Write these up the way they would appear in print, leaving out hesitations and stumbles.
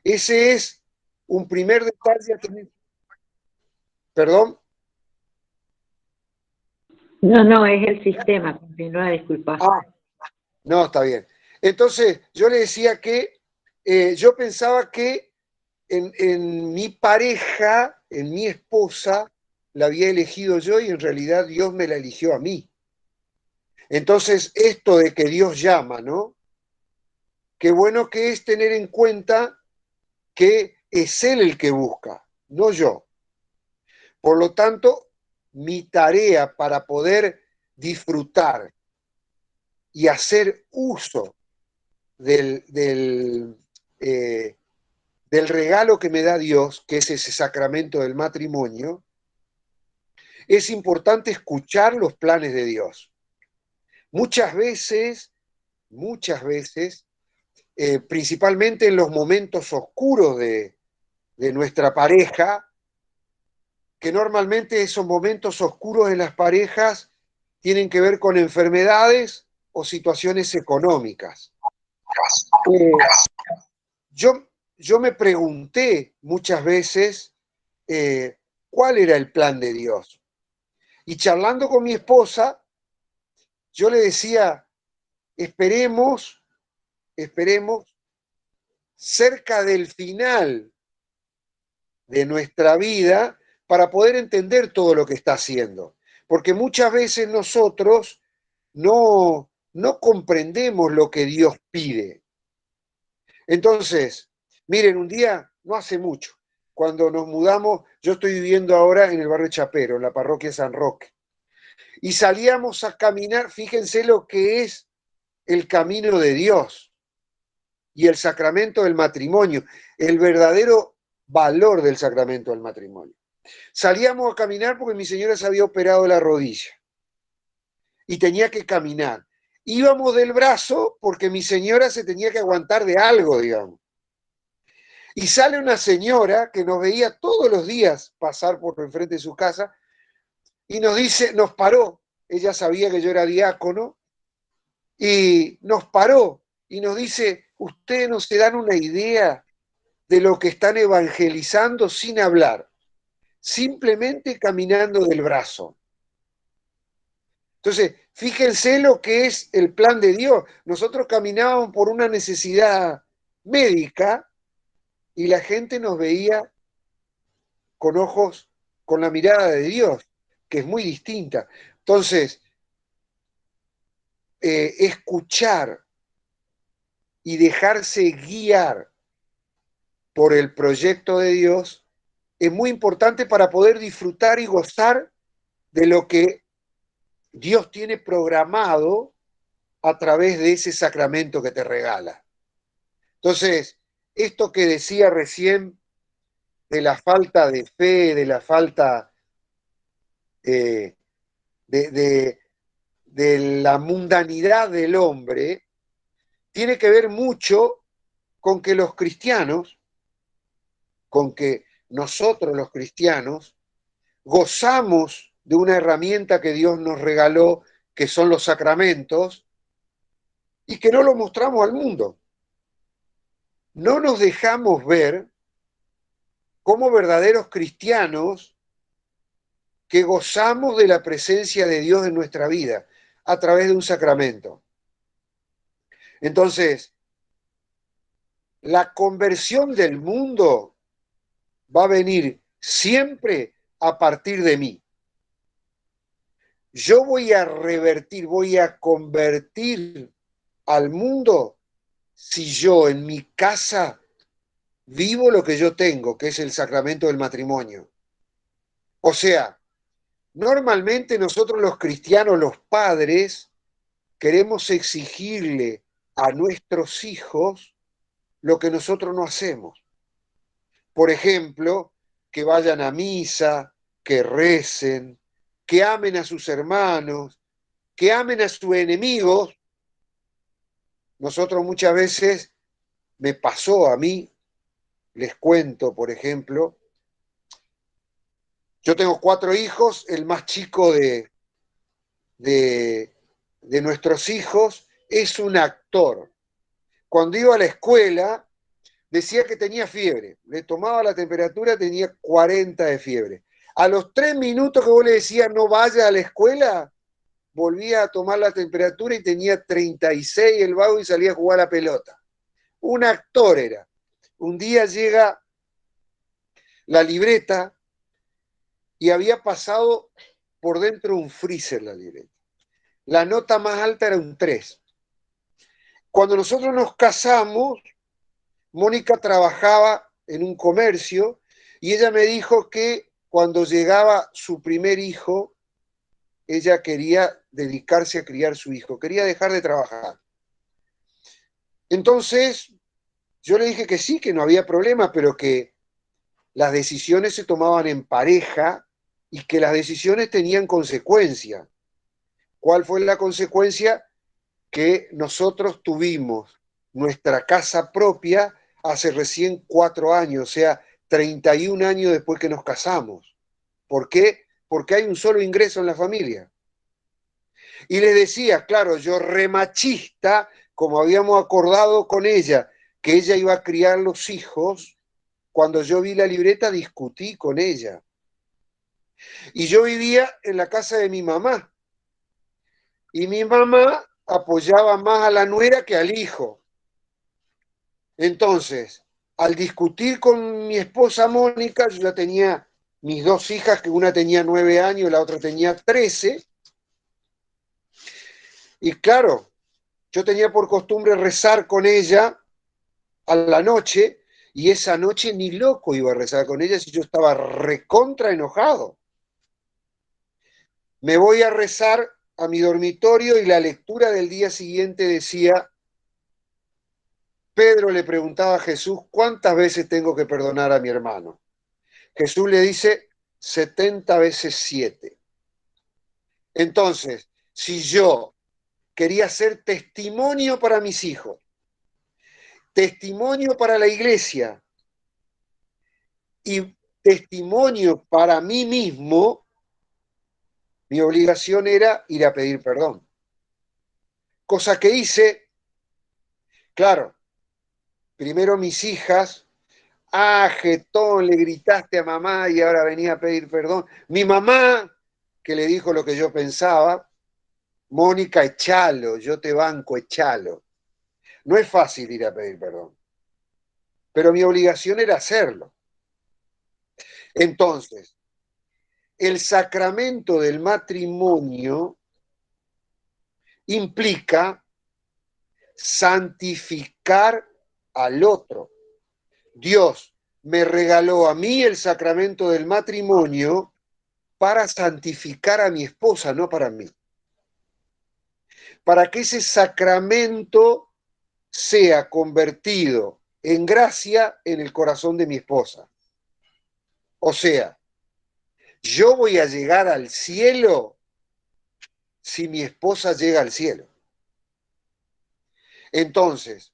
Ese es un primer detalle a tener. Perdón. No, no, es el sistema, continúa, disculpa. Ah, no, está bien. Entonces, yo le decía que yo pensaba que en mi pareja, en mi esposa, la había elegido yo y en realidad Dios me la eligió a mí. Entonces, esto de que Dios llama, ¿no? Qué bueno que es tener en cuenta que es Él el que busca, no yo. Por lo tanto, mi tarea para poder disfrutar y hacer uso del del regalo que me da Dios, que es ese sacramento del matrimonio, es importante escuchar los planes de Dios. Muchas veces, muchas veces, principalmente en los momentos oscuros de nuestra pareja, que normalmente esos momentos oscuros en las parejas tienen que ver con enfermedades o situaciones económicas. Eh, yo, yo me pregunté muchas veces cuál era el plan de Dios. Y charlando con mi esposa, yo le decía, esperemos, esperemos, cerca del final de nuestra vida para poder entender todo lo que está haciendo. Porque muchas veces nosotros no comprendemos lo que Dios pide. Entonces, miren, un día, no hace mucho, cuando nos mudamos, yo estoy viviendo ahora en el barrio Chapero, en la parroquia San Roque, y salíamos a caminar, fíjense lo que es el camino de Dios y el sacramento del matrimonio, el verdadero valor del sacramento del matrimonio. Salíamos a caminar porque mi señora se había operado la rodilla y tenía que caminar. Íbamos del brazo porque mi señora se tenía que aguantar de algo, digamos. Y sale una señora que nos veía todos los días pasar por enfrente de su casa y nos dice, nos paró, ella sabía que yo era diácono, y nos paró y nos dice, ustedes no se dan una idea de lo que están evangelizando sin hablar, simplemente caminando del brazo. Entonces, fíjense lo que es el plan de Dios. Nosotros caminábamos por una necesidad médica y la gente nos veía con ojos, con la mirada de Dios, que es muy distinta. Entonces, escuchar y dejarse guiar por el proyecto de Dios es muy importante para poder disfrutar y gozar de lo que Dios tiene programado a través de ese sacramento que te regala. Entonces, esto que decía recién de la falta de fe, de la falta eh, de, de la mundanidad del hombre, tiene que ver mucho con que los cristianos, con que nosotros los cristianos, gozamos de una herramienta que Dios nos regaló, que son los sacramentos, y que no lo mostramos al mundo. No nos dejamos ver como verdaderos cristianos que gozamos de la presencia de Dios en nuestra vida a través de un sacramento. Entonces, la conversión del mundo va a venir siempre a partir de mí. Yo voy a revertir, voy a convertir al mundo si yo en mi casa vivo lo que yo tengo, que es el sacramento del matrimonio. O sea, normalmente nosotros los cristianos, los padres, queremos exigirle a nuestros hijos lo que nosotros no hacemos. Por ejemplo, que vayan a misa, que recen, que amen a sus hermanos, que amen a sus enemigos. Nosotros muchas veces, me pasó a mí, les cuento, por ejemplo, yo tengo 4 hijos, el más chico de, de nuestros hijos es un actor. Cuando iba a la escuela, decía que tenía fiebre. Le tomaba la temperatura, tenía 40 de fiebre. A los 3 minutos que vos le decías no vaya a la escuela, volvía a tomar la temperatura y tenía 36 el vago y salía a jugar a la pelota. Un actor era. Un día llega la libreta y había pasado por dentro un freezer la libreta. La nota más alta era un 3. Cuando nosotros nos casamos, Mónica trabajaba en un comercio y ella me dijo que cuando llegaba su primer hijo, ella quería dedicarse a criar su hijo, quería dejar de trabajar. Entonces, yo le dije que sí, que no había problema, pero que las decisiones se tomaban en pareja y que las decisiones tenían consecuencia. ¿Cuál fue la consecuencia? Que nosotros tuvimos nuestra casa propia hace recién 4 años, o sea, 31 años después que nos casamos. ¿Por qué? Porque hay un solo ingreso en la familia. Y le decía, claro, yo remachista, como habíamos acordado con ella, que ella iba a criar los hijos, cuando yo vi la libreta discutí con ella. Y yo vivía en la casa de mi mamá. Y mi mamá apoyaba más a la nuera que al hijo. Entonces, al discutir con mi esposa Mónica, yo ya tenía mis 2 hijas, que una tenía 9 años y la otra tenía 13. Y claro, yo tenía por costumbre rezar con ella a la noche, y esa noche ni loco iba a rezar con ella si yo estaba recontra enojado. Me voy a rezar a mi dormitorio y la lectura del día siguiente decía, Pedro le preguntaba a Jesús, ¿cuántas veces tengo que perdonar a mi hermano? Jesús le dice, 70 veces 7. Entonces, si yo quería ser testimonio para mis hijos, testimonio para la iglesia y testimonio para mí mismo, mi obligación era ir a pedir perdón. Cosa que hice, claro, primero mis hijas, jetón, le gritaste a mamá y ahora venía a pedir perdón. Mi mamá, que le dijo lo que yo pensaba, Mónica, echalo, yo te banco, echalo. No es fácil ir a pedir perdón, pero mi obligación era hacerlo. Entonces, el sacramento del matrimonio implica santificar al otro. Dios me regaló a mí el sacramento del matrimonio para santificar a mi esposa, no para mí. Para que ese sacramento sea convertido en gracia en el corazón de mi esposa. O sea, yo voy a llegar al cielo si mi esposa llega al cielo. Entonces,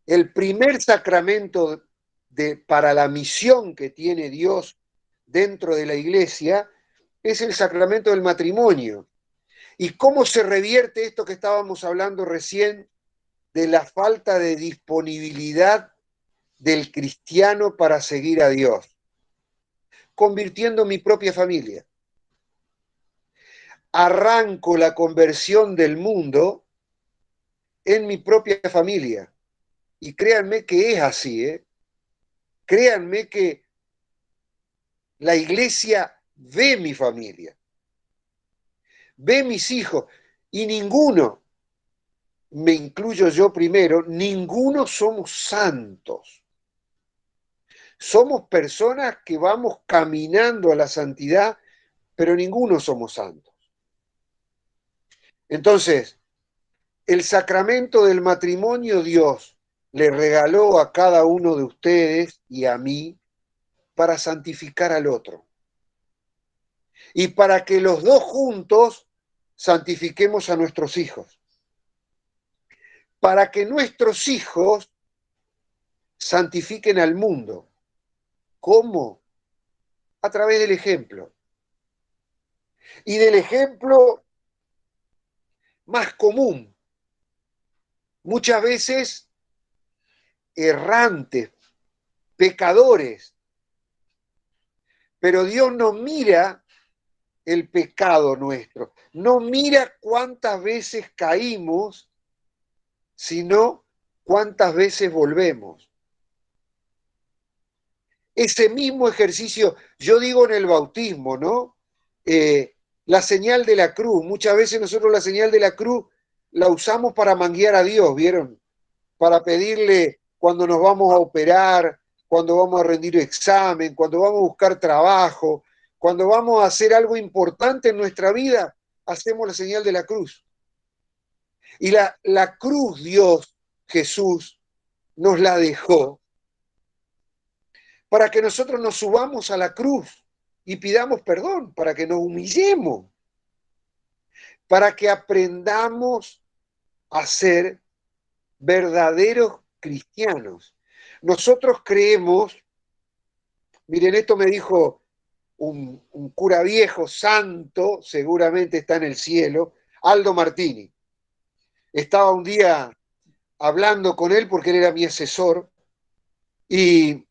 el primer sacramento para la misión que tiene Dios dentro de la iglesia es el sacramento del matrimonio. ¿Y cómo se revierte esto que estábamos hablando recién de la falta de disponibilidad del cristiano para seguir a Dios? Convirtiendo mi propia familia. Arranco la conversión del mundo en mi propia familia. Y créanme que es así, ¿eh? Créanme que la iglesia ve mi familia, ve mis hijos, y ninguno, me incluyo yo primero, ninguno somos santos. Somos personas que vamos caminando a la santidad, pero ninguno somos santos. Entonces, el sacramento del matrimonio Dios le regaló a cada uno de ustedes y a mí para santificar al otro. Y para que los dos juntos santifiquemos a nuestros hijos. Para que nuestros hijos santifiquen al mundo. ¿Cómo? A través del ejemplo. Y del ejemplo más común. Muchas veces errantes, pecadores. Pero Dios no mira el pecado nuestro, no mira cuántas veces caímos, sino cuántas veces volvemos. Ese mismo ejercicio, yo digo en el bautismo, ¿no? La señal de la cruz, muchas veces nosotros la señal de la cruz la usamos para manguear a Dios, ¿vieron? Para pedirle cuando nos vamos a operar, cuando vamos a rendir examen, cuando vamos a buscar trabajo, cuando vamos a hacer algo importante en nuestra vida, hacemos la señal de la cruz. Y la cruz Dios, Jesús, nos la dejó para que nosotros nos subamos a la cruz y pidamos perdón, para que nos humillemos, para que aprendamos a ser verdaderos cristianos. Nosotros creemos, miren, esto me dijo un cura viejo, santo, seguramente está en el cielo, Aldo Martini. Estaba un día hablando con él porque él era mi asesor y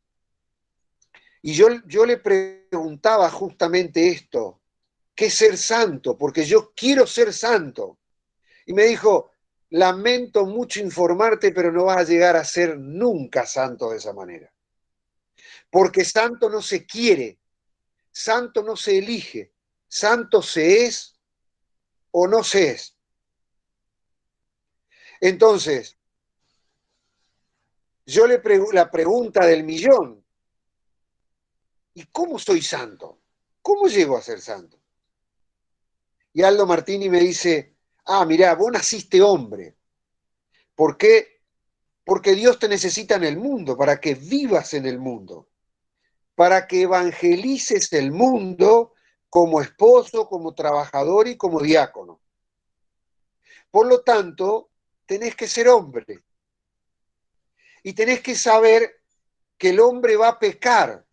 yo le preguntaba justamente esto, ¿qué es ser santo? Porque yo quiero ser santo. Y me dijo, lamento mucho informarte, pero no vas a llegar a ser nunca santo de esa manera. Porque santo no se quiere, santo no se elige, santo se es o no se es. Entonces, la pregunta del millón, ¿y cómo soy santo? ¿Cómo llego a ser santo? Y Aldo Martini me dice, mirá, vos naciste hombre. ¿Por qué? Porque Dios te necesita en el mundo, para que vivas en el mundo, para que evangelices el mundo como esposo, como trabajador y como diácono. Por lo tanto, tenés que ser hombre. Y tenés que saber que el hombre va a pecar.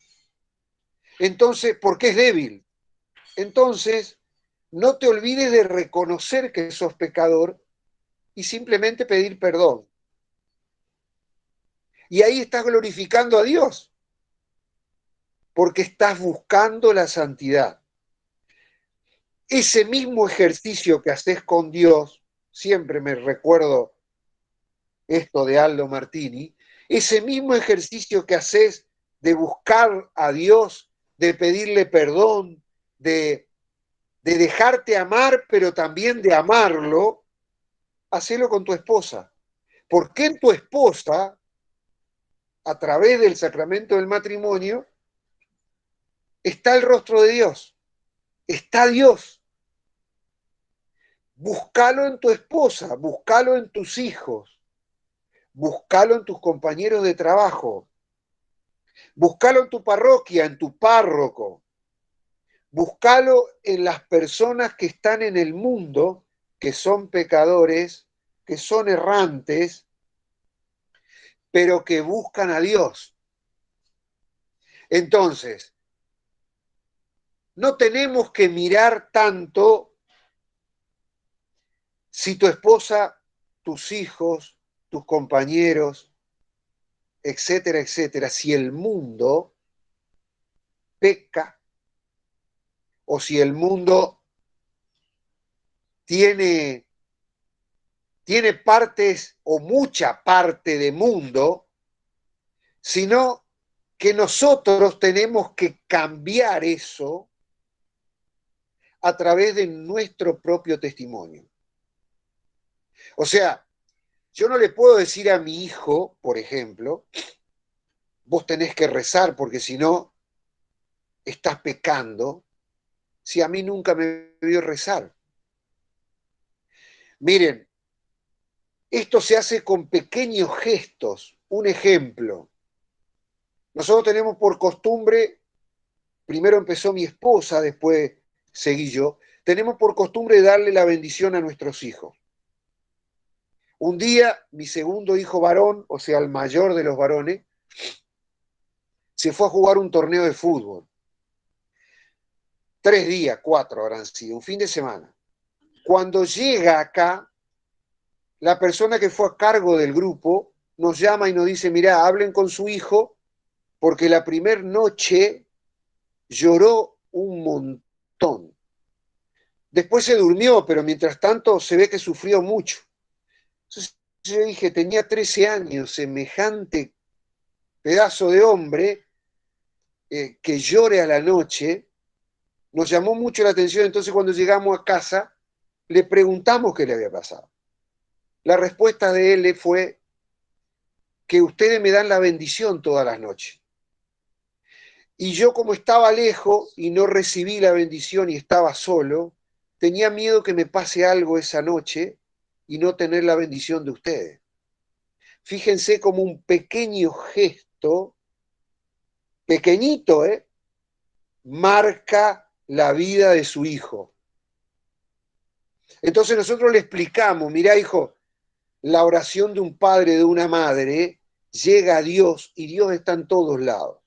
Entonces, porque es débil. Entonces, no te olvides de reconocer que sos pecador y simplemente pedir perdón. Y ahí estás glorificando a Dios, porque estás buscando la santidad. Ese mismo ejercicio que haces con Dios, siempre me recuerdo esto de Aldo Martini, ese mismo ejercicio que haces de buscar a Dios, de pedirle perdón, de dejarte amar, pero también de amarlo, hacelo con tu esposa. Porque en tu esposa, a través del sacramento del matrimonio, está el rostro de Dios, está Dios. Búscalo en tu esposa, búscalo en tus hijos, búscalo en tus compañeros de trabajo, búscalo en tu parroquia, en tu párroco, búscalo en las personas que están en el mundo, que son pecadores, que son errantes, pero que buscan a Dios. Entonces, no tenemos que mirar tanto si tu esposa, tus hijos, tus compañeros, etcétera, etcétera, si el mundo peca o si el mundo tiene partes o mucha parte de mundo, sino que nosotros tenemos que cambiar eso a través de nuestro propio testimonio. O sea, yo no le puedo decir a mi hijo, por ejemplo, vos tenés que rezar porque si no, estás pecando, si a mí nunca me vio rezar. Miren, esto se hace con pequeños gestos. Un ejemplo, nosotros tenemos por costumbre, primero empezó mi esposa, después seguí yo, tenemos por costumbre darle la bendición a nuestros hijos. Un día, mi segundo hijo varón, o sea, el mayor de los varones, se fue a jugar un torneo de fútbol. 3 días, 4 habrán sido, un fin de semana. Cuando llega acá, la persona que fue a cargo del grupo nos llama y nos dice, mirá, hablen con su hijo, porque la primera noche lloró un montón. Después se durmió, pero mientras tanto se ve que sufrió mucho. Entonces yo dije, tenía 13 años, semejante pedazo de hombre que llore a la noche, nos llamó mucho la atención. Entonces cuando llegamos a casa, le preguntamos qué le había pasado. La respuesta de él fue que ustedes me dan la bendición todas las noches. Y yo como estaba lejos y no recibí la bendición y estaba solo, tenía miedo que me pase algo esa noche y no tener la bendición de ustedes. Fíjense como un pequeño gesto, pequeñito, marca la vida de su hijo. Entonces nosotros le explicamos, mirá hijo, la oración de un padre, de una madre, llega a Dios y Dios está en todos lados.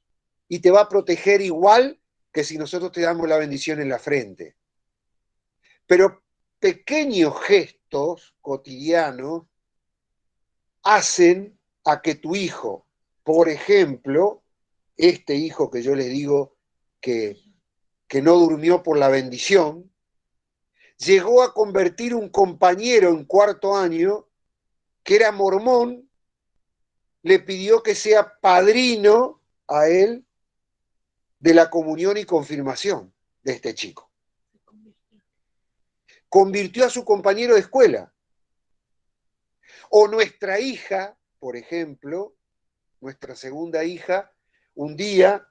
Y te va a proteger igual que si nosotros te damos la bendición en la frente. Pero pequeños gestos cotidianos hacen a que tu hijo, por ejemplo, este hijo que yo les digo que no durmió por la bendición, llegó a convertir un compañero en cuarto año que era mormón, le pidió que sea padrino a él de la comunión y confirmación de este chico. Convirtió a su compañero de escuela. O nuestra hija, por ejemplo, nuestra segunda hija, un día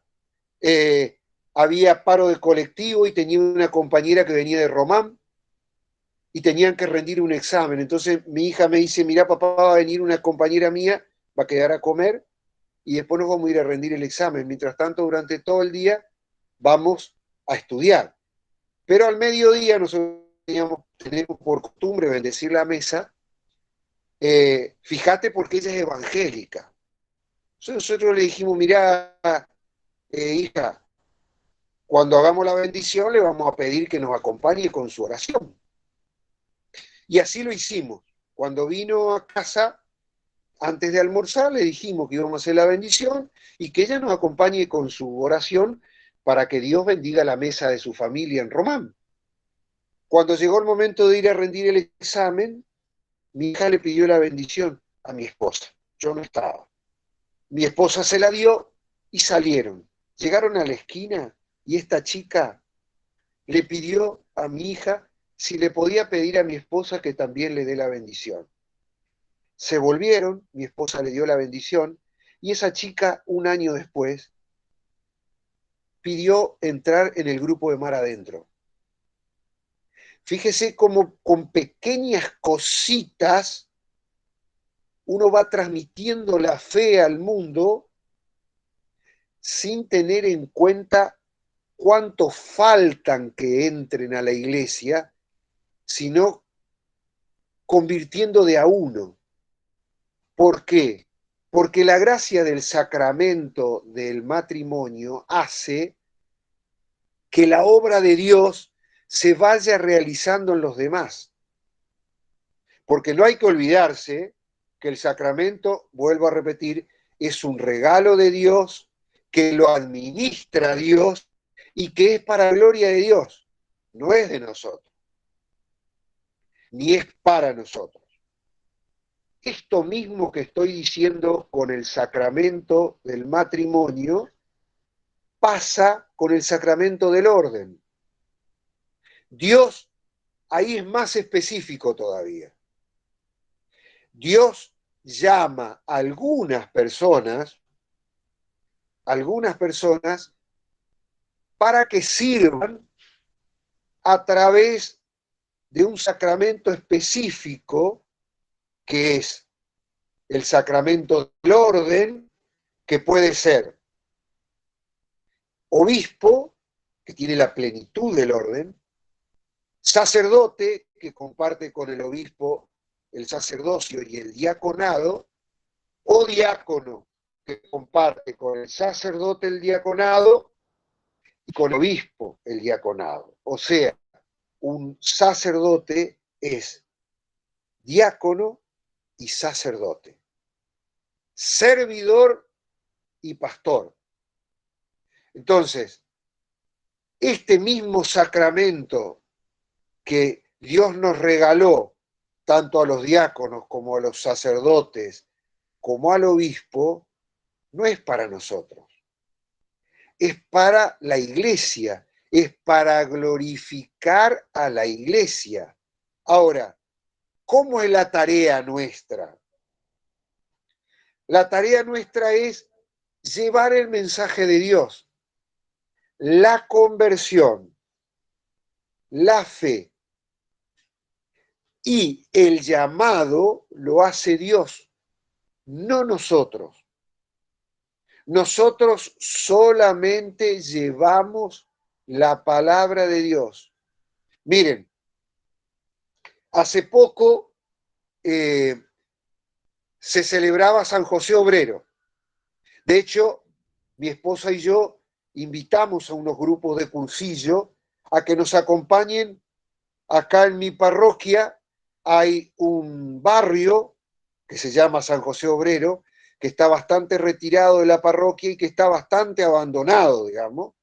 había paro de colectivo y tenía una compañera que venía de Román y tenían que rendir un examen. Entonces mi hija me dice, mira papá, va a venir una compañera mía, va a quedar a comer y después nos vamos a ir a rendir el examen. Mientras tanto, durante todo el día vamos a estudiar. Pero al mediodía nosotros tenemos por costumbre bendecir la mesa. Fíjate porque ella es evangélica. Entonces nosotros le dijimos, mirá, hija, cuando hagamos la bendición le vamos a pedir que nos acompañe con su oración. Y así lo hicimos. Cuando vino a casa, antes de almorzar, le dijimos que íbamos a hacer la bendición y que ella nos acompañe con su oración para que Dios bendiga la mesa de su familia en Román. Cuando llegó el momento de ir a rendir el examen, mi hija le pidió la bendición a mi esposa. Yo no estaba. Mi esposa se la dio y salieron. Llegaron a la esquina y esta chica le pidió a mi hija si le podía pedir a mi esposa que también le dé la bendición. Se volvieron, mi esposa le dio la bendición y esa chica un año después pidió entrar en el grupo de Mar Adentro. Fíjese cómo con pequeñas cositas uno va transmitiendo la fe al mundo sin tener en cuenta cuántos faltan que entren a la iglesia, sino convirtiendo de a uno. ¿Por qué? Porque la gracia del sacramento del matrimonio hace que la obra de Dios se vaya realizando en los demás. Porque no hay que olvidarse que el sacramento, vuelvo a repetir, es un regalo de Dios, que lo administra Dios y que es para gloria de Dios, no es de nosotros, ni es para nosotros. Esto mismo que estoy diciendo con el sacramento del matrimonio pasa con el sacramento del orden. Dios ahí es más específico todavía. Dios llama a algunas personas para que sirvan a través de un sacramento específico que es el sacramento del orden, que puede ser obispo, que tiene la plenitud del orden, sacerdote, que comparte con el obispo el sacerdocio y el diaconado, o diácono, que comparte con el sacerdote el diaconado y con el obispo el diaconado. O sea, un sacerdote es diácono y sacerdote. servidor y pastor. Entonces, este mismo sacramento que Dios nos regaló, tanto a los diáconos como a los sacerdotes, como al obispo, no es para nosotros, es para la iglesia, es para glorificar a la iglesia. Ahora, ¿cómo es la tarea nuestra? La tarea nuestra es llevar el mensaje de Dios, la conversión, la fe, y el llamado lo hace Dios, no nosotros. Nosotros solamente llevamos la palabra de Dios. Miren, hace poco se celebraba San José Obrero. De hecho, mi esposa y yo invitamos a unos grupos de cursillo a que nos acompañen. Acá en mi parroquia hay un barrio que se llama San José Obrero, que está bastante retirado de la parroquia y que está bastante abandonado, digamos,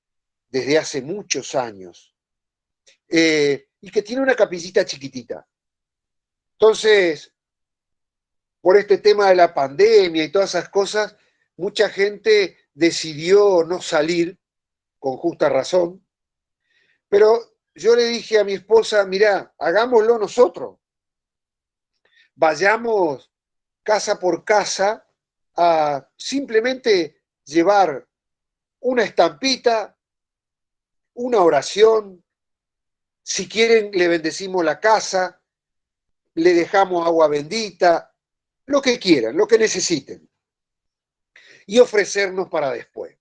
desde hace muchos años, y que tiene una capillita chiquitita. Entonces, por este tema de la pandemia y todas esas cosas, mucha gente decidió no salir, con justa razón, pero yo le dije a mi esposa, mirá, hagámoslo nosotros, vayamos casa por casa a simplemente llevar una estampita, una oración, si quieren le bendecimos la casa, le dejamos agua bendita, lo que quieran, lo que necesiten, y ofrecernos para después.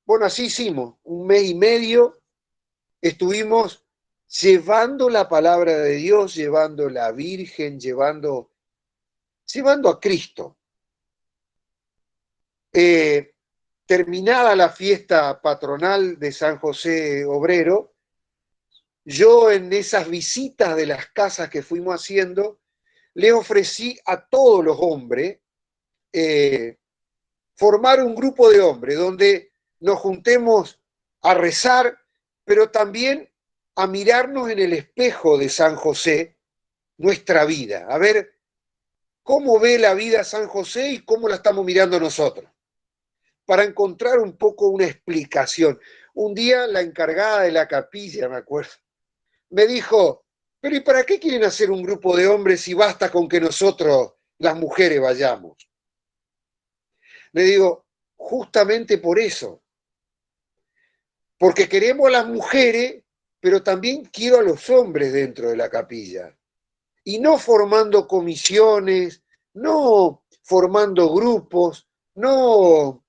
Bueno, así hicimos, un mes y medio estuvimos llevando la palabra de Dios, llevando la Virgen, llevando a Cristo. Terminada la fiesta patronal de San José Obrero, yo en esas visitas de las casas que fuimos haciendo, le ofrecí a todos los hombres formar un grupo de hombres donde nos juntemos a rezar, pero también a mirarnos en el espejo de San José nuestra vida, a ver cómo ve la vida San José y cómo la estamos mirando nosotros, para encontrar un poco una explicación. Un día la encargada de la capilla, me acuerdo, me dijo, pero ¿y para qué quieren hacer un grupo de hombres si basta con que nosotros, las mujeres, vayamos? Le digo, justamente por eso, porque queremos a las mujeres, pero también quiero a los hombres dentro de la capilla. Y no formando comisiones, no formando grupos, no,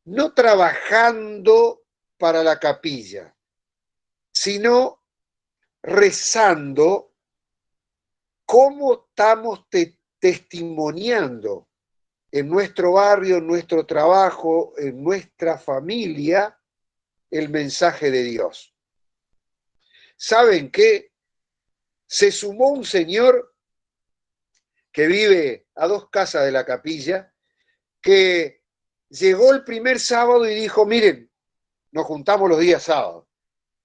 no trabajando para la capilla, sino rezando cómo estamos testimoniando en nuestro barrio, en nuestro trabajo, en nuestra familia, el mensaje de Dios. ¿Saben qué? Se sumó un señor que vive a 2 casas de la capilla, que llegó el primer sábado y dijo, miren, nos juntamos los días sábados.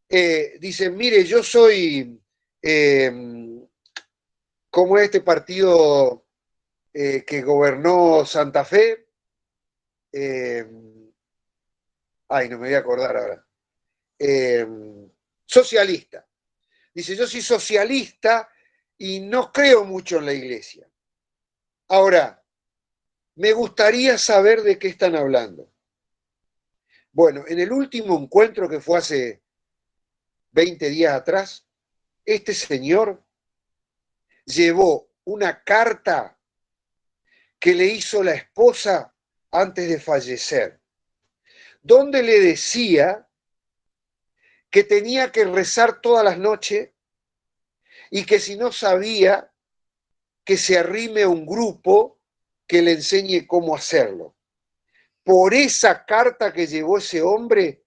Dicen, mire, yo soy, como este partido que gobernó Santa Fe, ay, no me voy a acordar ahora, socialista. Dice, yo soy socialista y no creo mucho en la iglesia. Ahora, me gustaría saber de qué están hablando. Bueno, en el último encuentro que fue hace 20 días atrás, este señor llevó una carta que le hizo la esposa antes de fallecer, donde le decía que tenía que rezar todas las noches y que si no sabía, que se arrime a un grupo que le enseñe cómo hacerlo. Por esa carta que llevó ese hombre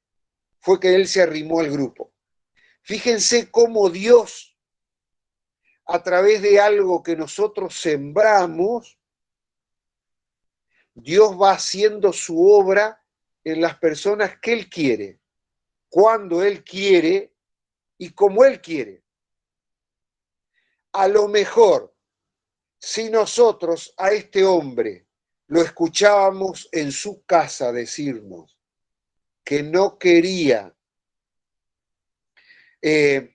fue que él se arrimó al grupo. Fíjense cómo Dios, a través de algo que nosotros sembramos, Dios va haciendo su obra en las personas que Él quiere, cuando Él quiere y como Él quiere. A lo mejor, si nosotros a este hombre lo escuchábamos en su casa decirnos que no quería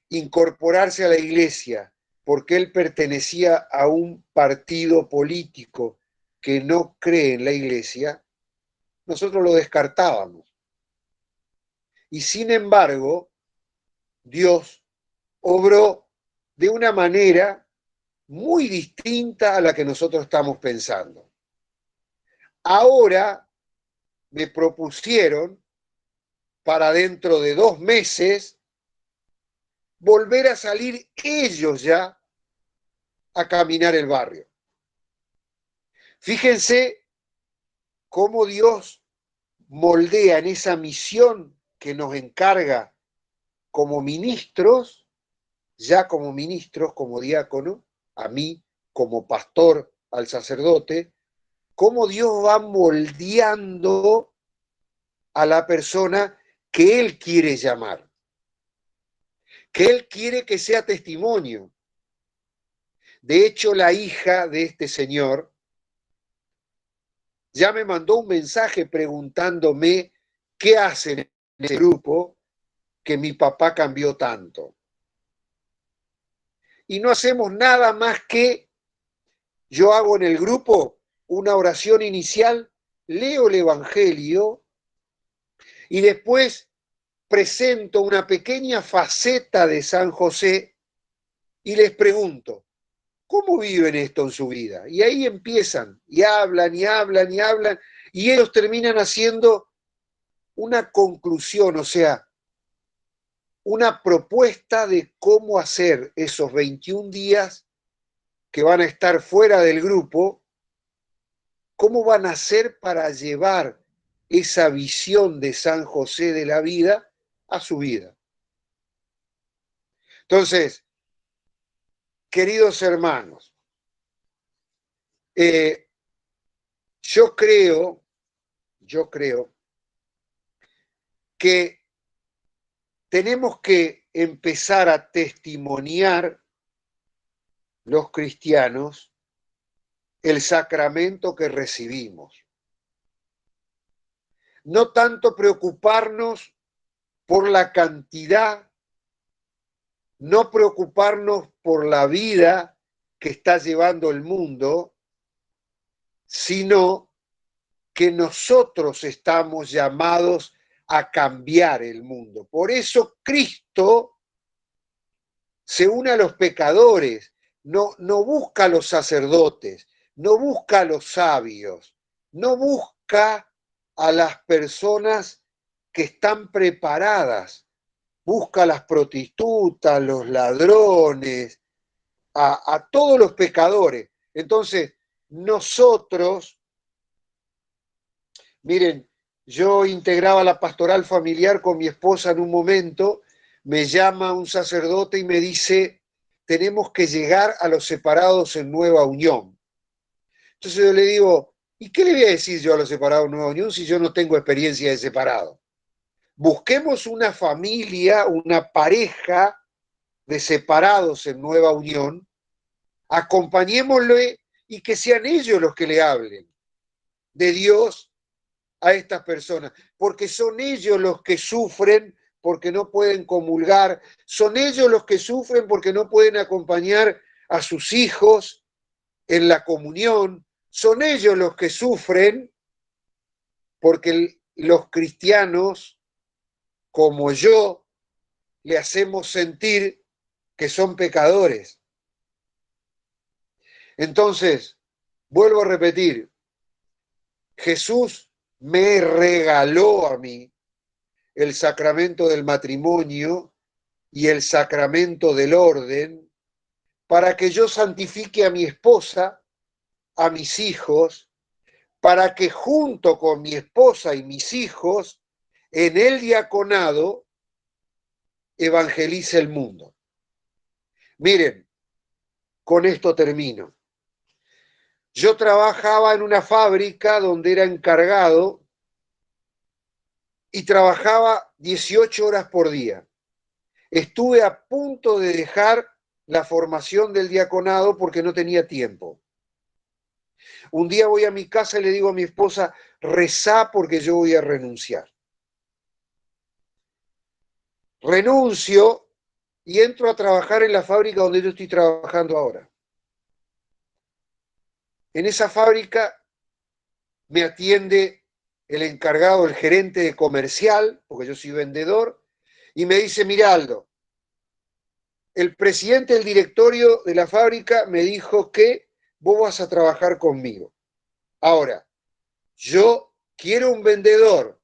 incorporarse a la iglesia porque él pertenecía a un partido político que no cree en la iglesia, nosotros lo descartábamos. Y sin embargo, Dios obró de una manera muy distinta a la que nosotros estamos pensando. Ahora me propusieron para dentro de 2 meses volver a salir ellos ya a caminar el barrio. Fíjense cómo Dios moldea en esa misión que nos encarga como ministros, ya como ministros, como diácono, a mí como pastor, al sacerdote, cómo Dios va moldeando a la persona que Él quiere llamar, que Él quiere que sea testimonio. De hecho, la hija de este señor ya me mandó un mensaje preguntándome qué hacen en ese grupo que mi papá cambió tanto. Y no hacemos nada más que yo hago en el grupo una oración inicial, leo el Evangelio y después presento una pequeña faceta de San José y les pregunto, ¿cómo viven esto en su vida? Y ahí empiezan, y hablan, y hablan, y hablan, y ellos terminan haciendo una conclusión, o sea, una propuesta de cómo hacer esos 21 días que van a estar fuera del grupo, cómo van a hacer para llevar esa visión de San José de la vida a su vida. Entonces, queridos hermanos, yo creo que tenemos que empezar a testimoniar los cristianos el sacramento que recibimos. No tanto preocuparnos por la cantidad, no preocuparnos por la vida que está llevando el mundo, sino que nosotros estamos llamados a cambiar el mundo. Por eso Cristo se une a los pecadores, no busca a los sacerdotes, no busca a los sabios, no busca a las personas que están preparadas, busca a las prostitutas, los ladrones, a todos los pecadores. Entonces, nosotros, miren, yo integraba la pastoral familiar con mi esposa en un momento, me llama un sacerdote y me dice, tenemos que llegar a los separados en nueva unión. Entonces yo le digo, ¿y qué le voy a decir yo a los separados en nueva unión si yo no tengo experiencia de separado? Busquemos una familia, una pareja de separados en nueva unión, acompañémosle y que sean ellos los que le hablen de Dios a estas personas, porque son ellos los que sufren porque no pueden comulgar, son ellos los que sufren porque no pueden acompañar a sus hijos en la comunión, son ellos los que sufren porque los cristianos, como yo, le hacemos sentir que son pecadores. Entonces, vuelvo a repetir, Jesús me regaló a mí el sacramento del matrimonio y el sacramento del orden para que yo santifique a mi esposa, a mis hijos, para que junto con mi esposa y mis hijos, en el diaconado, evangelice el mundo. Miren, con esto termino. Yo trabajaba en una fábrica donde era encargado y trabajaba 18 horas por día. Estuve a punto de dejar la formación del diaconado porque no tenía tiempo. Un día voy a mi casa y le digo a mi esposa, rezá porque yo voy a renunciar. Renuncio y entro a trabajar en la fábrica donde yo estoy trabajando ahora. En esa fábrica me atiende el encargado, el gerente de comercial, porque yo soy vendedor, y me dice, mira Aldo, el presidente del directorio de la fábrica me dijo que vos vas a trabajar conmigo. Ahora, yo quiero un vendedor,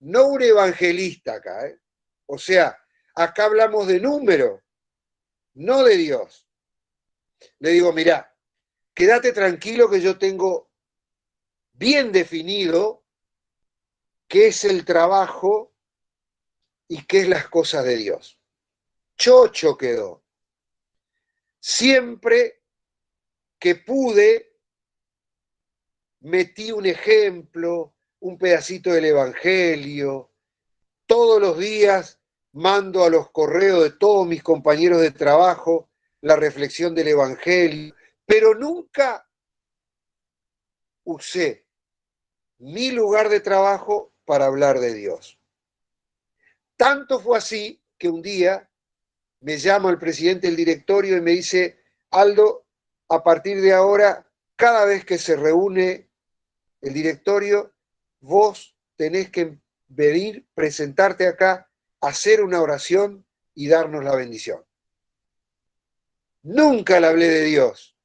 no un evangelista acá, ¿eh? O sea, acá hablamos de número, no de Dios. Le digo, mirá, quédate tranquilo que yo tengo bien definido qué es el trabajo y qué es las cosas de Dios. Chocho quedó. Siempre que pude, metí un ejemplo, un pedacito del Evangelio. Todos los días mando a los correos de todos mis compañeros de trabajo la reflexión del Evangelio, pero nunca usé mi lugar de trabajo para hablar de Dios. Tanto fue así que un día me llama el presidente del directorio y me dice, Aldo, a partir de ahora, cada vez que se reúne el directorio, vos tenés que venir, presentarte acá, hacer una oración y darnos la bendición. Nunca le hablé de Dios,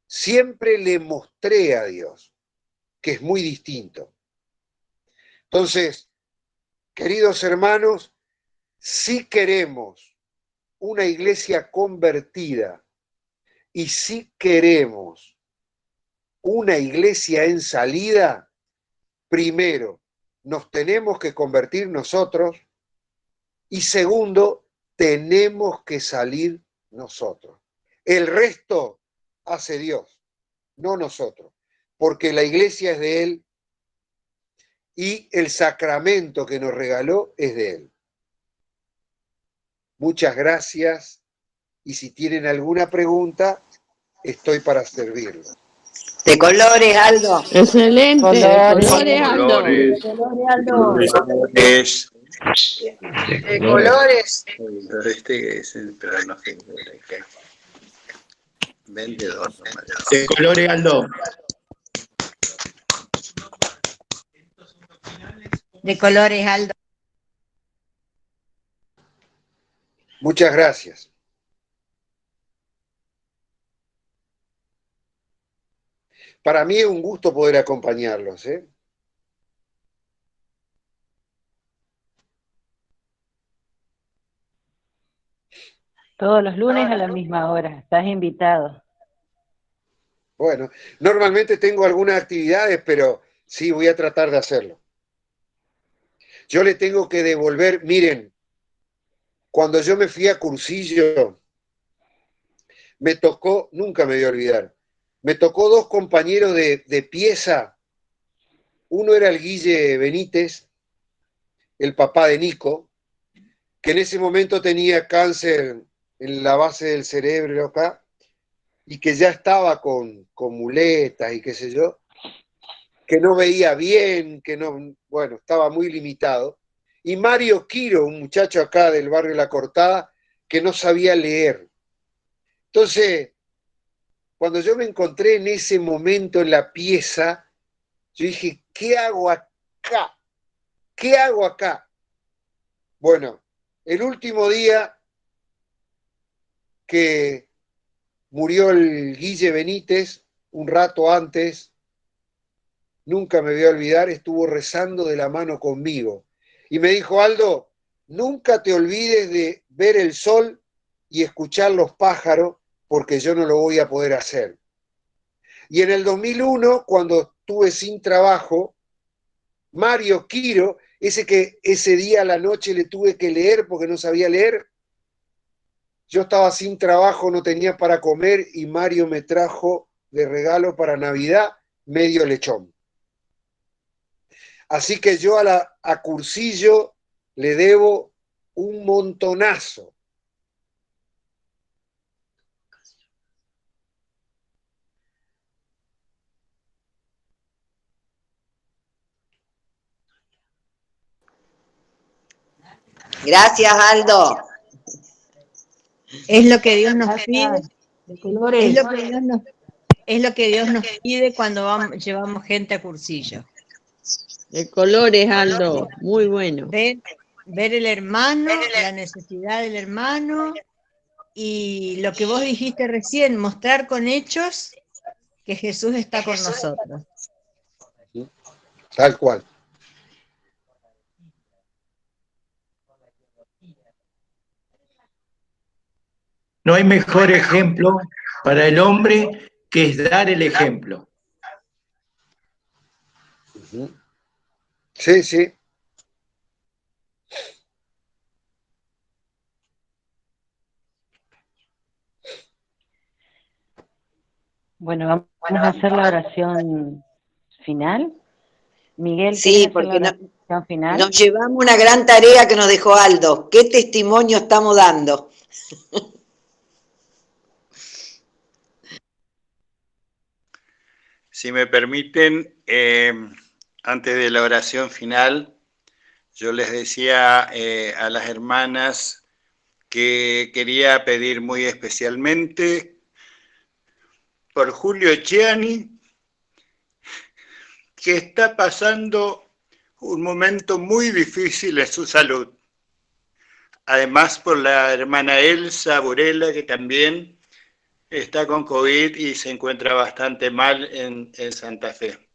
siempre le mostré a Dios, que es muy distinto. Entonces, queridos hermanos, si queremos una iglesia convertida y si queremos una iglesia en salida, primero, nos tenemos que convertir nosotros y segundo, tenemos que salir nosotros. El resto hace Dios, no nosotros, porque la iglesia es de Él y el sacramento que nos regaló es de Él. Muchas gracias y si tienen alguna pregunta, estoy para servirlos. De colores, Aldo. Excelente, Colores. colores, Aldo. Colores, colores. De colores. Este es el, pero no sé, qué. Vendedor. De colores, Aldo. De colores, Aldo. Muchas gracias. Para mí es un gusto poder acompañarlos, ¿eh? Todos los lunes a la misma hora. Estás invitado. Bueno, normalmente tengo algunas actividades, pero sí, voy a tratar de hacerlo. Yo le tengo que devolver, miren, cuando yo me fui a Cursillo, me tocó, nunca me voy a olvidar, me tocó dos compañeros de pieza. Uno era el Guille Benítez, el papá de Nico, que en ese momento tenía cáncer en la base del cerebro acá, y que ya estaba con muletas y qué sé yo, que no veía bien, que no, bueno, estaba muy limitado. Y Mario Quiro, un muchacho acá del barrio La Cortada, que no sabía leer. Entonces, cuando yo me encontré en ese momento en la pieza, yo dije, ¿qué hago acá? ¿Qué hago acá? Bueno, el último día que murió el Guille Benítez, un rato antes, nunca me voy a olvidar, estuvo rezando de la mano conmigo. Y me dijo, Aldo, nunca te olvides de ver el sol y escuchar los pájaros, porque yo no lo voy a poder hacer. Y en el 2001, cuando estuve sin trabajo, Mario Quiro, ese que ese día a la noche le tuve que leer porque no sabía leer, yo estaba sin trabajo, no tenía para comer y Mario me trajo de regalo para Navidad, medio lechón. Así que yo a Cursillo le debo un montonazo. Gracias, Aldo. Es lo que Dios nos pide. De colores. Es lo que Dios nos pide cuando llevamos gente a Cursillo. De colores, Aldo, muy bueno. Ver el hermano, la necesidad del hermano y lo que vos dijiste recién, mostrar con hechos que Jesús está con nosotros. Tal cual. No hay mejor ejemplo para el hombre que es dar el ejemplo. Sí, sí. Bueno, vamos a hacer la oración final. Miguel, Sí, ¿quieres hacer porque la oración final? nos llevamos una gran tarea que nos dejó Aldo. ¿Qué testimonio estamos dando? Si me permiten, antes de la oración final, yo les decía a las hermanas que quería pedir muy especialmente por Julio Chiani, que está pasando un momento muy difícil en su salud. Además por la hermana Elsa Burela, que también está con COVID y se encuentra bastante mal en Santa Fe.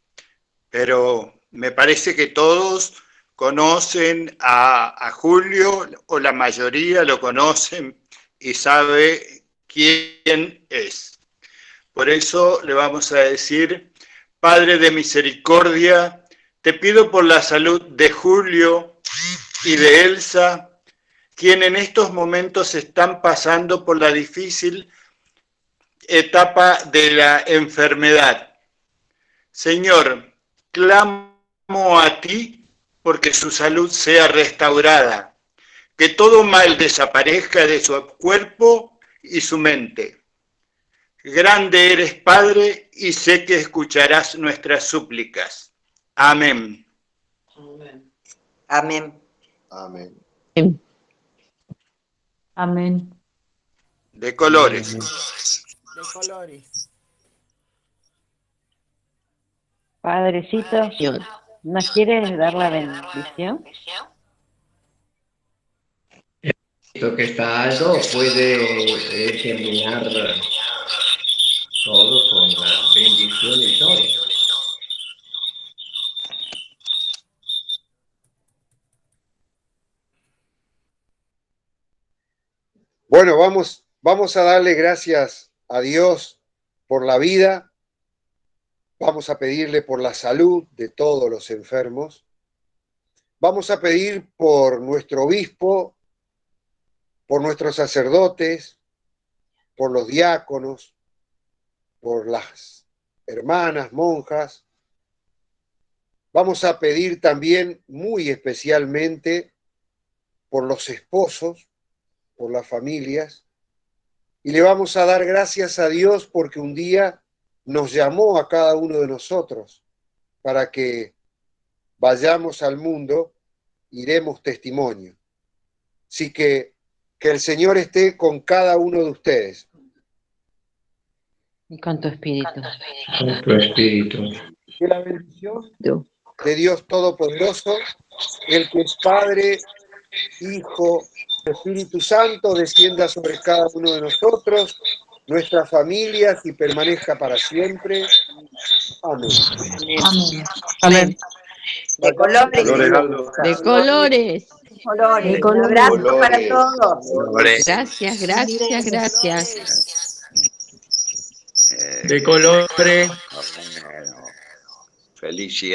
Pero me parece que todos conocen a Julio, o la mayoría lo conocen y sabe quién es. Por eso le vamos a decir: Padre de misericordia, te pido por la salud de Julio y de Elsa, quien en estos momentos están pasando por la difícil etapa de la enfermedad. Señor, clamo a ti porque su salud sea restaurada, que todo mal desaparezca de su cuerpo y su mente. Grande eres, Padre, y sé que escucharás nuestras súplicas. Amén. Amén. Amén. Amén. De colores. De colores. Padrecito, Señor. ¿nos quieres dar la bendición? Esto que está alto puede terminar todo con la bendición y todo. Bueno, vamos a darle gracias a Dios por la vida. Vamos a pedirle por la salud de todos los enfermos. Vamos a pedir por nuestro obispo, por nuestros sacerdotes, por los diáconos, por las hermanas, monjas. Vamos a pedir también muy especialmente por los esposos, por las familias, y le vamos a dar gracias a Dios porque un día nos llamó a cada uno de nosotros para que vayamos al mundo y demos testimonio. Así que el Señor esté con cada uno de ustedes. Y con tu espíritu. Con tu espíritu. Que la bendición de Dios Todopoderoso, el que es Padre, Hijo, Espíritu Santo, descienda sobre cada uno de nosotros, nuestras familias, y permanezca para siempre. Amén. Amén. Amén. De colores. De colores. Un abrazo para todos. Gracias, gracias, gracias. De colores. Felicidades.